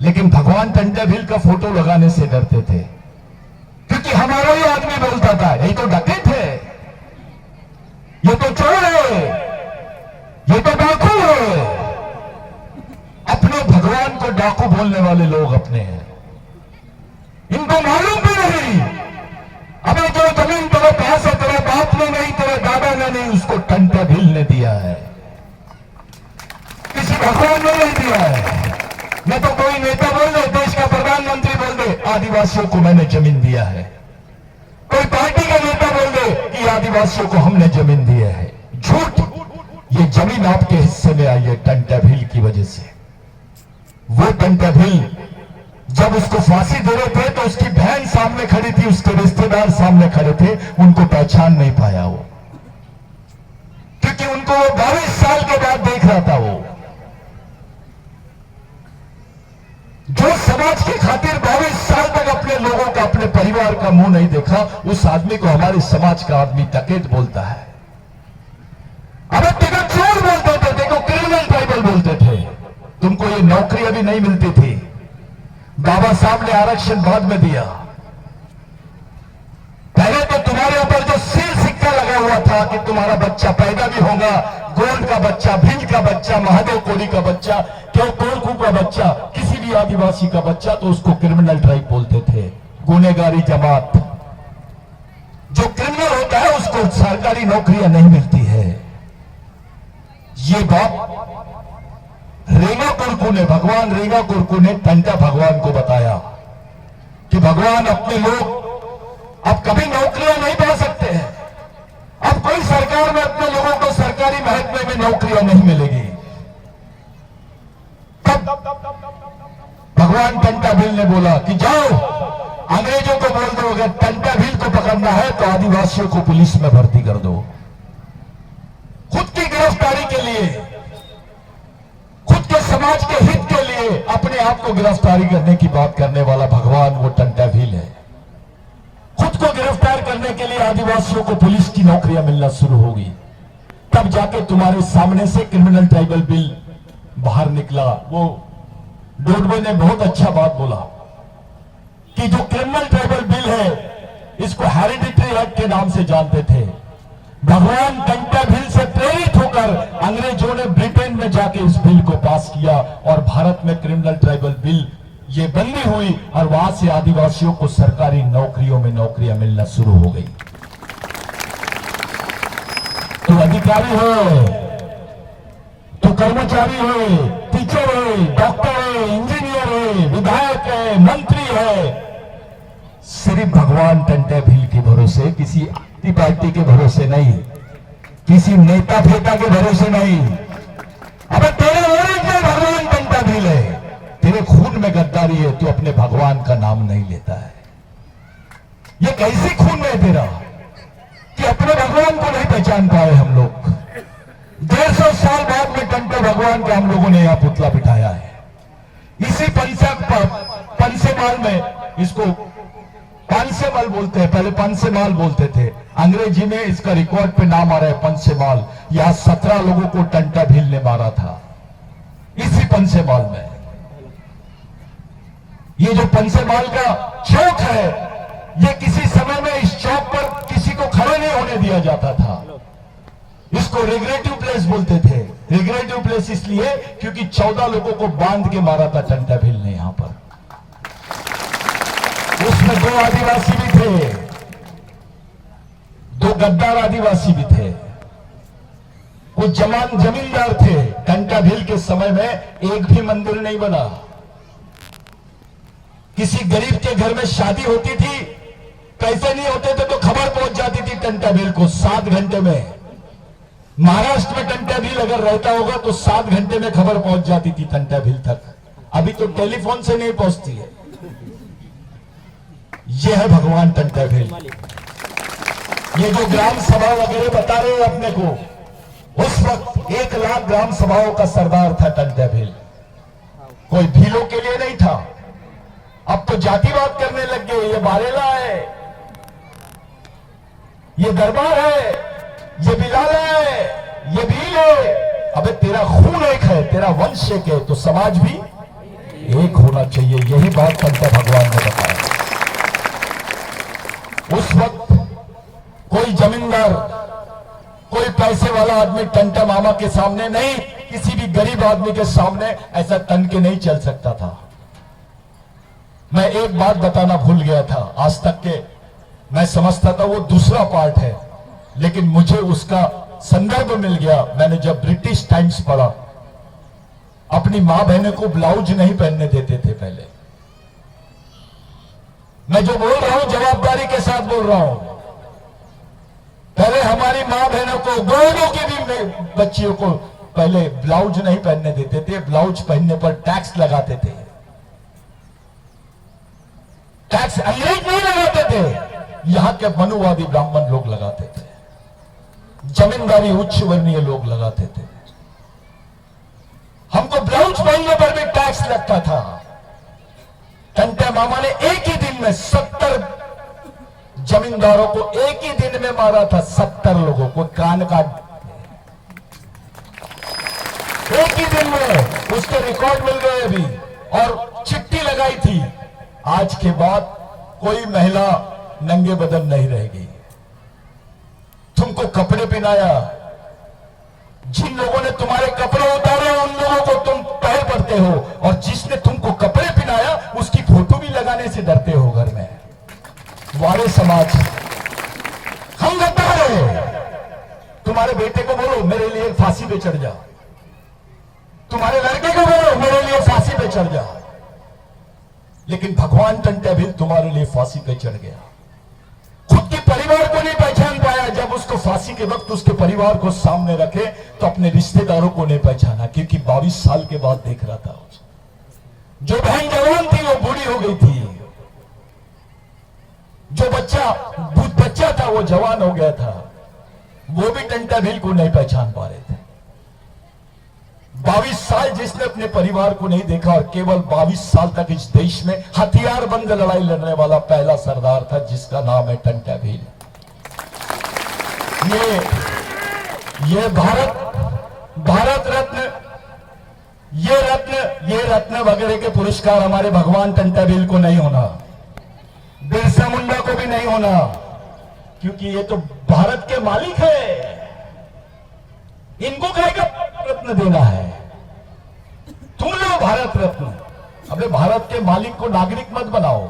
लेकिन भगवान टंटा भील का फोटो लगाने से डरते थे, क्योंकि हमारा ही आदमी बोलता था ये तो डकैत है, ये तो चोर है, ये तो डाकू है। अपने भगवान को डाकू बोलने वाले लोग अपने हैं, इनको मालूम भी नहीं। अबे जो जमीन तेरे पास है, तेरे बाप ने नहीं, तेरे दादा ने नहीं, उसको टंटा भील ने दिया है, किसी भगवान ने नहीं दिया है। न तो कोई नेता बोल दे, देश का प्रधानमंत्री बोल दे आदिवासियों को मैंने जमीन दिया है, कोई पार्टी का नेता बोल दे कि आदिवासियों को हमने जमीन दी है। झूठ। ये जमीन आपके हिस्से में आई है टंटा भील की वजह से। वो टंटा भील जब उसको फांसी दे रहे थे तो उसकी बहन सामने खड़ी थी, उसके रिश्तेदार सामने खड़े थे, उनको पहचान नहीं पाया वो, क्योंकि उनको वो 22 साल के बाद देख रहा था। वो जो समाज की खातिर 22 साल तक अपने लोगों का, अपने परिवार का मुंह नहीं देखा, उस आदमी को हमारे समाज का आदमी डकैत बोलता है। अब देखो चोर बोलते थे, देखो क्रिमिनल ट्राइबल बोलते थे। तुमको ये नौकरी अभी नहीं मिलती थी, बाबा साहब ने आरक्षण बाद में दिया। पहले तो तुम्हारे ऊपर जो सील सिक्का लगा हुआ था कि तुम्हारा बच्चा पैदा भी होगा, गोंड का बच्चा, भील का बच्चा, महादेव कोली का बच्चा, क्यों कोरकू का बच्चा, किसी भी आदिवासी का बच्चा, तो उसको क्रिमिनल ट्राइब बोलते थे, गुनेगारी जमात। जो क्रिमिनल होता है उसको सरकारी नौकरियां नहीं मिलती है। ये बात रेंगा कुरकू ने, भगवान रेंगा कुरकू ने टंटा भगवान को बताया कि भगवान अपने लोग अब कभी नौकरियां नहीं पा सकते हैं, अब कोई सरकार में अपने लोगों को सरकारी महकमे में नौकरियां नहीं मिलेगी। तब भगवान टंटा भील ने बोला कि जाओ अंग्रेजों को बोल दो अगर टंटा भील को पकड़ना है तो आदिवासियों को पुलिस में भर्ती कर दो। खुद की गिरफ्तारी के लिए, खुद के समाज के हित के लिए अपने आप को गिरफ्तारी करने की बात करने वाला भगवान वो टंटा भील है। खुद को गिरफ्तार करने के लिए आदिवासियों को पुलिस की नौकरियां मिलना शुरू होगी, तब जाके तुम्हारे सामने से क्रिमिनल ट्राइबल बिल बाहर निकला। वो डोडवे ने बहुत अच्छा बात बोला कि जो क्रिमिनल ट्राइबल बिल है इसको हेरिडिटरी एक्ट के नाम से जानते थे। भगवान टंटा भील से प्रेरित होकर अंग्रेजों ने ब्रिटेन में जाके इस बिल को पास किया और भारत में क्रिमिनल ट्राइबल बिल ये बंदी हुई और वहां से आदिवासियों को सरकारी नौकरियों में नौकरियां मिलना शुरू हो गई। तो अधिकारी हो, तो कर्मचारी हो, टीचर है, डॉक्टर है, इंजीनियर है, विधायक है, मंत्री है, सिर्फ भगवान टंटा भील के भरोसे, किसी पार्टी के भरोसे नहीं, किसी नेता फेता के भरोसे नहीं। अब तेरे ओरिजिनल भगवान टंटा भील है, तेरे खून में गद्दारी है, तू अपने भगवान का नाम नहीं लेता है। ये कैसे खून में है तेरा कि अपने भगवान को नहीं पहचान पाए हम लोग। 150 साल बाद में टंटा भगवान का हम लोगों ने यहां पुतला बिठाया है। इसी पंसेमाल में, इसको पंसेमाल बोलते हैं, पहले पंसेमाल बोलते थे, अंग्रेजी में इसका रिकॉर्ड पे नाम आ रहा है पंसेमाल। यहां 17 लोगों को टंटा भील ने मारा था इसी पंसेमाल में। ये जो पंसेमाल का चौक है, ये किसी समय में इस चौक पर किसी को खड़े नहीं होने दिया जाता था। इसको रिग्रेटिव प्लेस बोलते थे। रिग्रेटिव प्लेस इसलिए क्योंकि 14 लोगों को बांध के मारा था टंटा भील ने यहां पर। उसमें 2 आदिवासी भी थे, 2 गद्दार आदिवासी भी थे, कुछ जमींदार थे। टंटा भील के समय में एक भी मंदिर नहीं बना। किसी गरीब के घर में शादी होती थी, पैसे नहीं होते थे तो खबर पहुंच जाती थी टंटा भील को 7 घंटे में। महाराष्ट्र में टंटा भील अगर रहता होगा तो 7 घंटे में खबर पहुंच जाती थी टंटा भील तक। अभी तो टेलीफोन से नहीं पहुंचती है। यह है भगवान टंटा भील। ये जो ग्राम सभा वगैरह बता रहे हो अपने को, उस वक्त 1 लाख ग्राम सभाओं का सरदार था टंटा भील। कोई भीलों के लिए नहीं था। अब तो जातिवाद करने लग गए, ये बारेला है, ये दरबार है, ये बिलाला है, ये भील है। अबे तेरा खून एक है, तेरा वंश एक है, तो समाज भी एक होना चाहिए। यही बात टंटा भगवान ने बताया। उस वक्त कोई जमींदार, कोई पैसे वाला आदमी टंटा मामा के सामने नहीं, किसी भी गरीब आदमी के सामने ऐसा तन के नहीं चल सकता था। मैं एक बात बताना भूल गया था। आज तक के मैं समझता था वो दूसरा पार्ट है, लेकिन मुझे उसका संदर्भ मिल गया। मैंने जब ब्रिटिश टाइम्स पढ़ा, अपनी मां बहनों को ब्लाउज नहीं पहनने देते थे पहले। मैं जो बोल रहा हूं जवाबदारी के साथ बोल रहा हूं। पहले हमारी मां बहनों को, गोरों की भी बच्चियों को पहले ब्लाउज नहीं पहनने देते थे। ब्लाउज पहनने पर टैक्स लगाते थे। टैक्स अंग्रेज नहीं लगाते थे, यहां के मनुवादी ब्राह्मण लोग लगाते थे, जमींदारी उच्च वर्णीय लोग लगाते थे। हमको ब्लाउज पहनने पर भी टैक्स लगता था। टंटा मामा ने एक ही दिन में 70 जमींदारों को एक ही दिन में मारा था। 70 लोगों को कान काट, एक ही दिन में। उसके रिकॉर्ड मिल गए अभी, और चिट्ठी लगाई थी, आज के बाद कोई महिला नंगे बदन नहीं रहेगी। तुमको कपड़े पहनाया, जिन लोगों ने तुम्हारे कपड़े उतारे उन लोगों को तुम पैर पड़ते हो, और जिसने तुमको कपड़े पहनाया उसकी फोटो भी लगाने से डरते हो घर में। वारे समाज, हम गद्दार हैं। तुम्हारे बेटे को बोलो मेरे लिए फांसी पे चढ़ जा, तुम्हारे लड़के को बोलो मेरे लिए फांसी पे चढ़ जा, लेकिन भगवान टंटा भील तुम्हारे लिए फांसी पे चढ़ गया। खुद के परिवार को नहीं पहचान पाया। जब उसको फांसी के वक्त उसके परिवार को सामने रखे तो अपने रिश्तेदारों को नहीं पहचाना, क्योंकि 22 साल के बाद देख रहा था उसको। जो बहन जवान थी वो बूढ़ी हो गई थी, जो बच्चा था वो जवान हो गया था। वो भी टंटा भील को नहीं पहचान पा रहे थे। 22 साल जिसने अपने परिवार को नहीं देखा, और केवल 22 साल तक इस देश में हथियारबंद लड़ाई लड़ने वाला पहला सरदार था, जिसका नाम है टंटा भील। ये भारत रत्न, ये रत्न वगैरह के पुरस्कार हमारे भगवान टंटा भील को नहीं होना, बिरसा मुंडा को भी नहीं होना, क्योंकि ये तो भारत के मालिक है। इनको कहेगा रत्न देना है, तुम लो भारत रत्न। अबे भारत के मालिक को नागरिक मत बनाओ।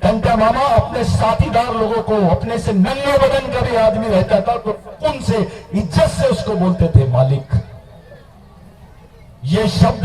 टंटा मामा अपने साथीदार लोगों को, अपने से नन्हे बदन का भी आदमी रहता था तो उनसे इज्जत से उसको बोलते थे मालिक। ये शब्द